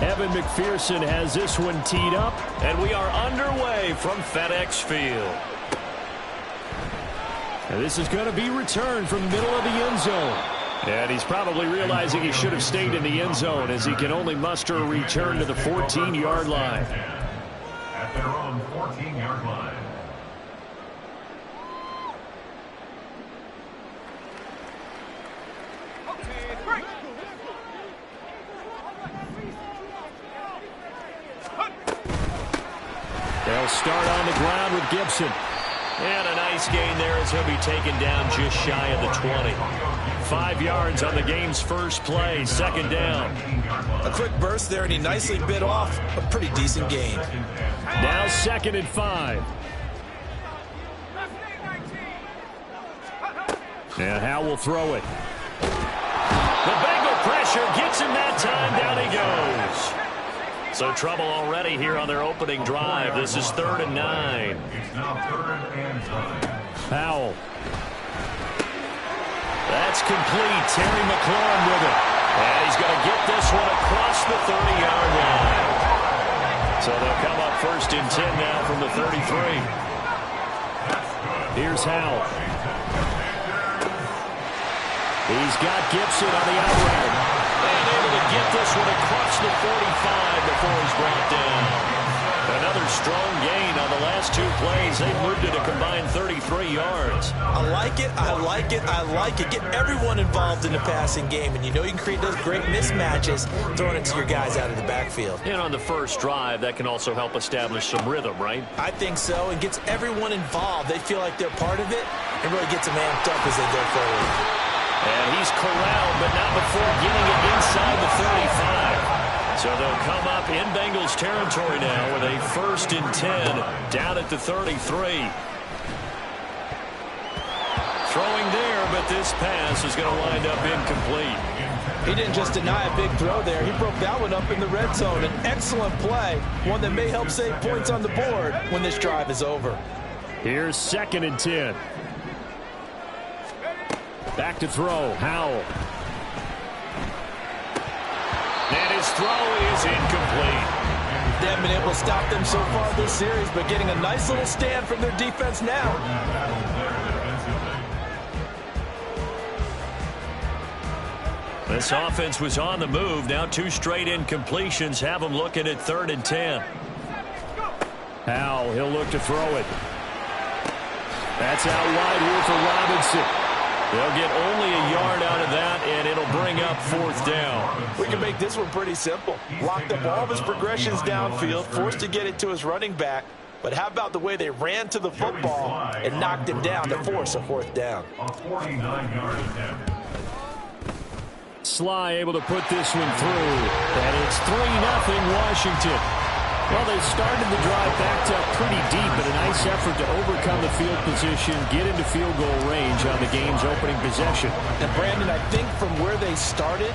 Evan McPherson has this one teed up, and we are underway from FedEx Field. And this is going to be returned from the middle of the end zone. And he's probably realizing he should have stayed in the end zone as he can only muster a return to the 14-yard line. At their own 14-yard line. They'll start on the ground with Gibson. And a nice gain there as he'll be taken down just shy of the 20. 5 yards on the game's first play, second down. A quick burst there, and he nicely bit off a pretty decent gain. Now 2nd and 5. And Howe will throw it. The Bengal pressure gets him that time. Down he goes. So trouble already here on their opening drive. This is 3rd and 9. It's now 3rd and 9. Powell. That's complete. Terry McLaurin with it. And he's going to get this one across the 30-yard line. So they'll come up 1st and 10 now from the 33. Here's Howell. He's got Gibson on the out route. And able to get this one across the 45 before he's brought down. Another strong gain on the last 2 plays. They moved it a combined 33 yards. I like it, I like it, I like it. Get everyone involved in the passing game, and you know you can create those great mismatches throwing it to your guys out of the backfield. And on the first drive, that can also help establish some rhythm, right? I think so, and gets everyone involved. They feel like they're part of it, and really gets them amped up as they go forward. And he's corralled, but not before getting it inside the 35. So they'll come up in Bengals territory now with a 1st and 10 down at the 33. Throwing there, but this pass is going to wind up incomplete. He didn't just deny a big throw there. He broke that one up in the red zone. An excellent play, one that may help save points on the board when this drive is over. Here's 2nd and 10. Back to throw, Howell. And his throw is incomplete. They haven't been able to stop them so far this series, but getting a nice little stand from their defense now. This offense was on the move. Now 2 straight incompletions have them looking at 3rd and 10. Howell, he'll look to throw it. That's out wide here for Robinson. They'll get only a yard out of that, and it'll bring up 4th down. We can make this one pretty simple. Locked up all of his progressions downfield, forced to get it to his running back. But how about the way they ran to the football and knocked him down to force a 4th down? A 49-yard attempt. Sly able to put this one through. And it's 3-0 Washington. Well, they started the drive backed up pretty deep, but a nice effort to overcome the field position, get into field goal range on the game's opening possession. And Brandon, I think from where they started,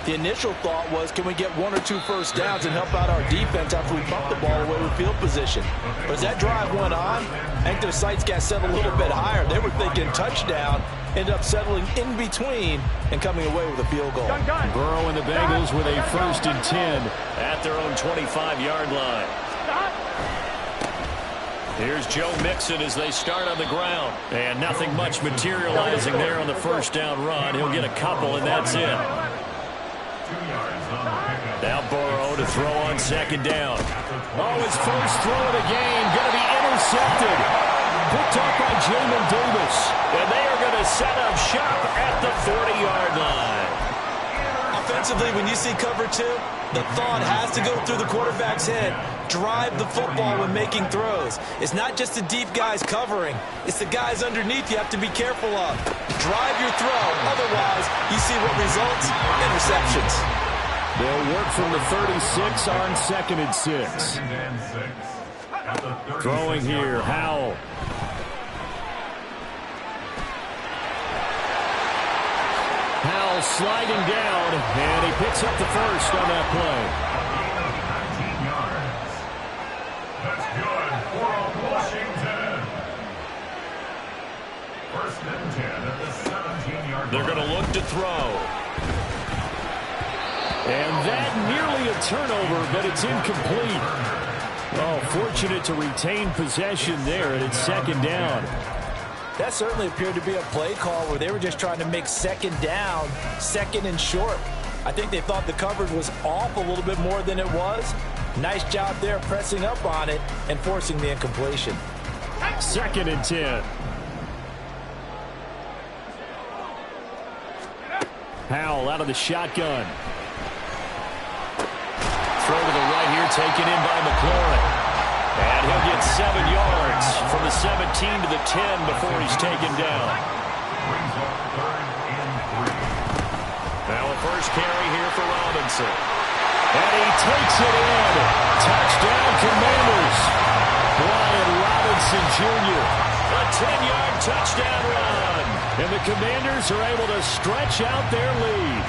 the initial thought was, can we get 1 or 2 first downs and help out our defense after we bump the ball away with field position? But as that drive went on, I think their sights got set a little bit higher. They were thinking touchdown, ended up settling in between and coming away with a field goal. Burrow and the Bengals with a 1st and 10 at their own 25-yard line. Here's Joe Mixon as they start on the ground. And nothing much materializing there on the first down run. He'll get a couple, and that's it. Now Burrow to throw on 2nd down. Oh, his first throw of the game going to be intercepted. Picked up by Jamin Davis. And they are going to set up shop at the 40-yard line. Offensively, when you see cover 2, the thought has to go through the quarterback's head. Drive the football when making throws. It's not just the deep guys covering. It's the guys underneath you have to be careful of. Drive your throw. Otherwise, you see what results? Interceptions. They'll work from the 36 on 2nd and 6. Throwing here, Howell. Howell sliding down, and he picks up the first on that play. 19 yards. That's good for Washington. 1st and 10 at the 17-yard line. They're going to look to throw. And that nearly a turnover, but it's incomplete. Oh, fortunate to retain possession there, and it's second down. That certainly appeared to be a play call where they were just trying to make second down, second and short. I think they thought the coverage was off a little bit more than it was. Nice job there pressing up on it and forcing the incompletion. Second and 10. Howell out of the shotgun. Throw to the right here, taken in by McLaurin. And he'll get 7 yards from the 17 to the 10 before he's taken down. Now a first carry here for Robinson. And he takes it in. Touchdown, Commanders. Brian Robinson Jr. A 10-yard touchdown run. And the Commanders are able to stretch out their lead.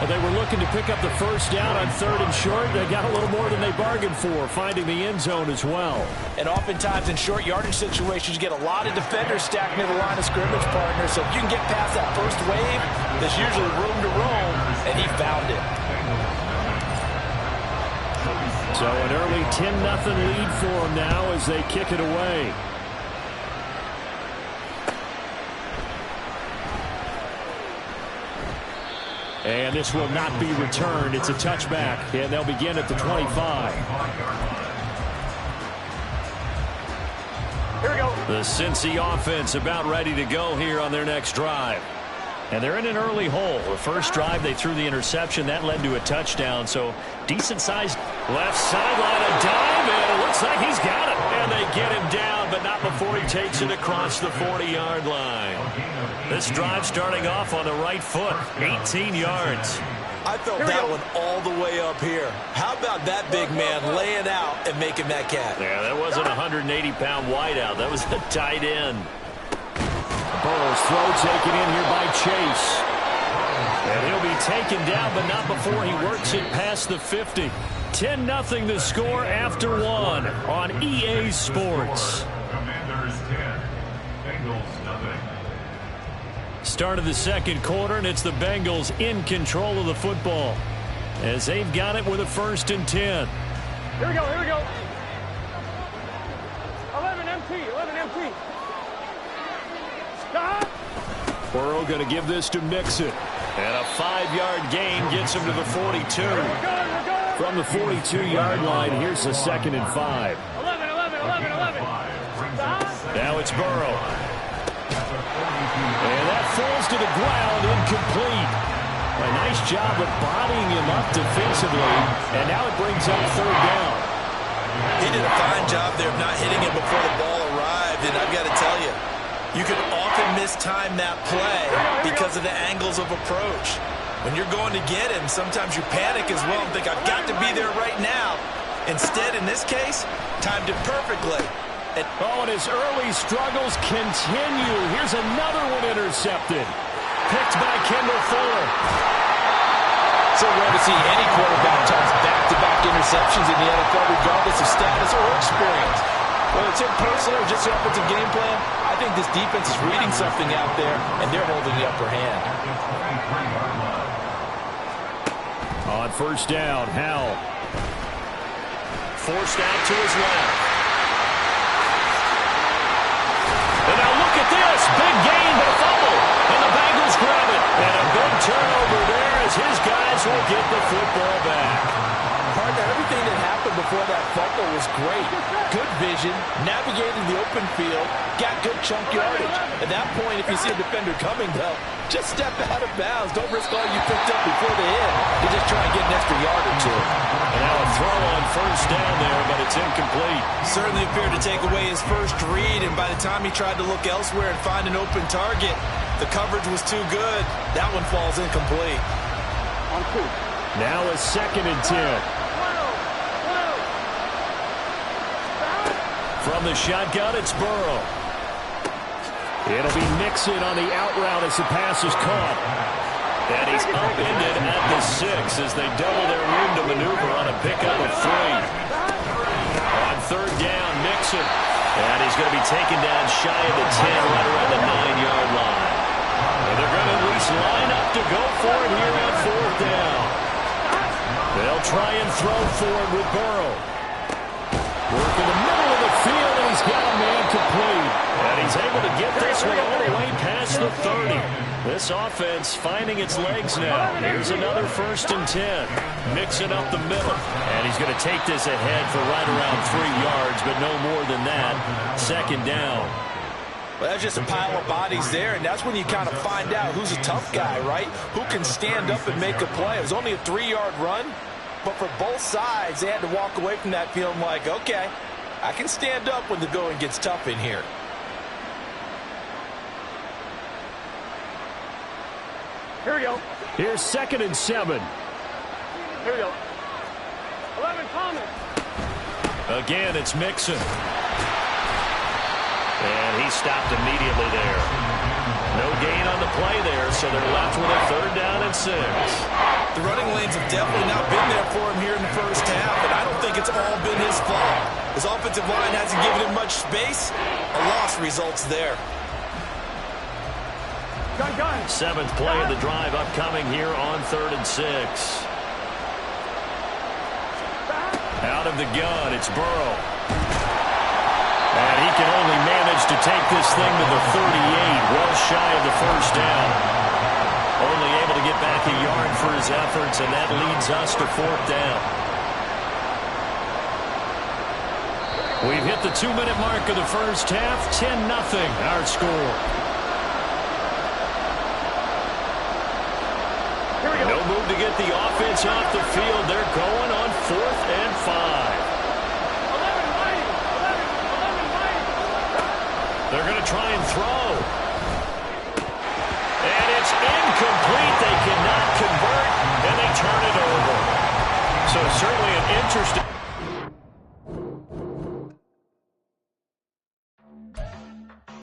Well, they were looking to pick up the first down on 3rd and short. They got a little more than they bargained for, finding the end zone as well. And oftentimes in short yardage situations, you get a lot of defenders stacked near the line of scrimmage, partner. So if you can get past that first wave, there's usually room to roam, and he found it. So an early 10-0 lead for them now as they kick it away. And this will not be returned. It's a touchback, and they'll begin at the 25. Here we go. The Cincy offense about ready to go here on their next drive. And they're in an early hole. The first drive, they threw the interception. That led to a touchdown. So decent-sized left sideline, a dive, and it looks like he's got it. And they get him down, but not before he takes it across the 40-yard line. This drive starting off on the right foot, 18 yards. I felt that one all the way up here. How about that big man laying out and making that catch? Yeah, that wasn't a 180-pound wideout. That was a tight end. Burrow's throw taken in here by Chase. And he'll be taken down, but not before he works it past the 50. 10-0 the score after one on EA Sports. Commanders 10, Bengals nothing. Start of the second quarter, and it's the Bengals in control of the football as they've got it with a 1st and 10. Here we go, here we go. 11 MT, 11 MT. Stop. Burrow going to give this to Mixon. And a 5-yard gain gets him to the 42. We're good. From the 42-yard line, here's a 2nd and 5. 11. Stop. Now it's Burrow. And that falls to the ground, incomplete. A nice job of bodying him up defensively, and now it brings up 3rd down. He did a fine job there of not hitting it before the ball arrived, and I've got to tell you, you can often mistime that play because of the angles of approach. When you're going to get him, sometimes you panic as well and think, I've got to be there right now. Instead, in this case, timed it perfectly. And his early struggles continue. Here's another one intercepted. Picked by Kendall Fuller. So rare to see any quarterback toss back-to-back interceptions in the NFL, regardless of status or experience. Whether it's impersonal or just the offensive game plan, I think this defense is reading something out there, and they're holding the upper hand. On 1st down, Howell. Forced out to his left. And now look at this. Big gain, but a fumble. And the Bengals grab it. And a big turnover there as his guys will get the football back. Partner, everything that happened before that fumble was great. Good vision, navigated the open field, got good chunk yardage. At that point, if you see a defender coming, though, just step out of bounds. Don't risk all you picked up before the hit. You just try and get an extra yard or two. And now a throw on 1st down there, but it's incomplete. Certainly appeared to take away his first read, and by the time he tried to look elsewhere and find an open target, the coverage was too good. That one falls incomplete. Now a 2nd and 10. From the shotgun, it's Burrow. It'll be Mixon on the out route as the pass is caught. And he's upended at the 6 as they double their room to maneuver on a pickup of 3. On 3rd down, Mixon. And he's going to be taken down shy of the 10, right around the 9-yard line. And they're going to at least line up to go for it here on 4th down. throw for it with Burrow. Work in the middle of the field, and he's got a man complete. And he's able to get this one all the way past the 30. This offense finding its legs now. Here's another 1st and 10. Mixing up the middle. And he's going to take this ahead for right around 3 yards, but no more than that. 2nd down. Well, that's just a pile of bodies there, and that's when you kind of find out who's a tough guy, right? Who can stand up and make a play. It was only a 3-yard run, but for both sides, they had to walk away from that feeling like, okay, I can stand up when the going gets tough in here. Here we go. Here's 2nd and 7. Here we go. 11 Thomas. Again, it's Mixon. And he stopped immediately there. No gain on the play there, so they're left with a 3rd down and 6. The running lanes have definitely not been there for him here in the first half, and I don't think it's all been his fault. His offensive line hasn't given him much space. A loss results there. Gun. 7th play of the drive upcoming here on 3rd and 6. Out of the gun, it's Burrow. And he can only manage to take this thing to the 38, well shy of the 1st down. Only able to get back a yard for his efforts, and that leads us to 4th down. We've hit the 2-minute mark of the first half. 10-0 our score. No move to get the offense off the field. They're going on 4th and 5. They're going to try and throw. And it's incomplete. They cannot convert, and they turn it over. So certainly an interesting